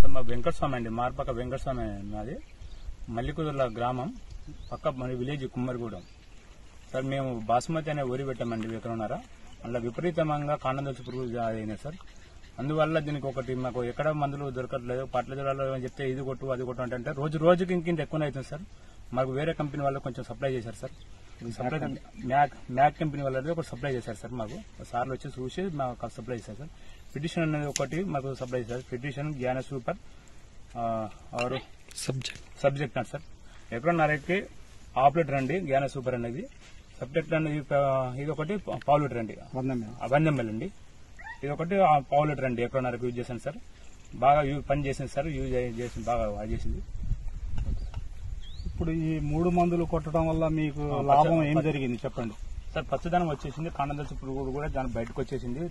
మా వెంకటస్వామి అండి, మార్పక్క వెంకటస్వామి మాది, మల్లికుదుర్ల గ్రామం, పక్క మన విలేజ్ కుమ్మరిగూడెం సార్. మేము బాస్మతి అనే వరి పెట్టామండి ఎకరన్నర. అందులో విపరీతంగా కాండం దొచ్చి పురుగు అయింది సార్. అందువల్ల దీనికి ఒకటి మాకు ఎక్కడ మందులు దొరకట్లేదు. పట్ల జ్వరాలు చెప్తే ఇది కొట్టు అది కొట్టు అంటే రోజుకి ఇంకింత ఎక్కువ అవుతుంది సార్. మాకు వేరే కంపెనీ వాళ్ళు కొంచెం సప్లై చేశారు సార్. సప్లై మ్యాక్ కంపెనీ వాళ్ళది ఒకటి సప్లై చేశారు సార్. మాకు సార్లు వచ్చి చూసి మాకు సప్లై చేశారు సార్. పిటిషన్ అనేది ఒకటి మాకు సప్లై చేశారు. పిటిషన్, జ్ఞాన సూపర్ ఆరు సబ్జెక్ట్ అండి సార్. ఎకరన్నరకి హాఫ్ లీటర్ అండి జ్ఞాన సూపర్ అనేది. సబ్జెక్ట్ అనేది ఇది ఒకటి పావు లీటర్ అండి, 100 ml అండి. ఇది ఒకటి పావు లీటర్ అండి ఎకరన్నరకు యూజ్ చేశాను సార్. బాగా పని చేసింది సార్, యూజ్ చేసింది, బాగా చేసింది. ఇప్పుడు ఈ 3 మందులు కొట్టడం వల్ల మీకు లాభం ఏం జరిగింది చెప్పండి సార్. పచ్చదనం వచ్చేసింది, కాండం దశ పురుగు కూడా దాని బయటకు వచ్చేసింది.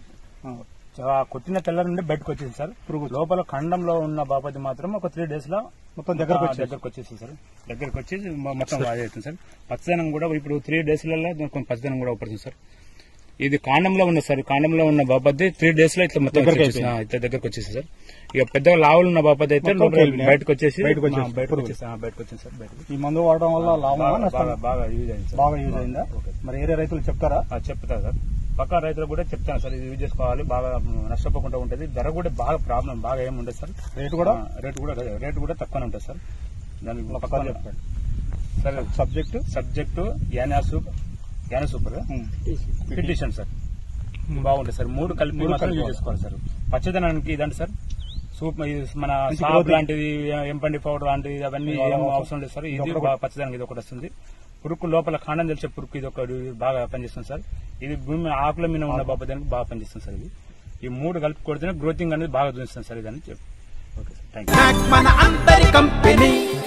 కొట్టిన తెల్ల నుండి బయటకు వచ్చేసింది సార్. పురుగు లోపల ఖండంలో ఉన్న బాపతి మాత్రం ఒక 3 days లో మొత్తం దగ్గరకు వచ్చేసింది సార్. దగ్గరకు వచ్చేసి మొత్తం అవుతుంది సార్. పచ్చదనం కూడా ఇప్పుడు 3 daysలలో కొంచెం పచ్చదనం కూడా పడుతుంది సార్. ఇది కాండంలో ఉన్న సార్, కాండంలో ఉన్న బాపతి 3 days లో ఇట్లా మొత్తం దగ్గరకు వచ్చేసి సార్. ఇక పెద్దగా లావులు ఉన్న బాపతి అయితే బయటకు వచ్చేసి వచ్చింది సార్. ఈ మందు వాడడం వల్ల లాభం బాగా యూజ్ అయింది సార్. బాగా యూజ్ అయిందా? మరి ఏరే రైతులు చెప్తారా? చెప్తారు సార్. పక్కా రైతులకు కూడా చెప్తాను సార్, ఇది యూజ్ చేసుకోవాలి, బాగా నష్టపోకుండా ఉంటుంది. ధర కూడా బాగా ప్రాబ్లం బాగా ఏమి ఉండదు సార్. రేటు కూడా తక్కువనే ఉంటుంది సార్. దానికి పక్కా చెప్పండి సార్. సబ్జెక్టు యానా సూపర్ పిటిషన్ సార్ బాగుంటుంది సార్. 3 కలిపి మాత్రం యూజ్ చేసుకోవాలి సార్. పచ్చదనానికి ఇదండి సార్. మన సాప్ లాంటిది, ఎంపండి పౌడర్ లాంటిది అవన్నీ ఏం అవసరం లేదు సార్. ఇది పచ్చదనానికి ఇది ఒకటి వస్తుంది. పురుగు లోపల కాండం తెలిసే పురుగు ఇది ఒకటి బాగా పనిచేస్తుంది సార్. ఇది భూమి ఆకుల మీద ఉన్న బాపదానికి బాగా పనిచేస్తుంది సార్. ఇది ఈ 3 కలిపి కొడితేనే గ్రోతింగ్ అనేది బాగా చూపిస్తుంది సార్. ఇదని చెప్పి ఓకే సార్, థ్యాంక్ యూ.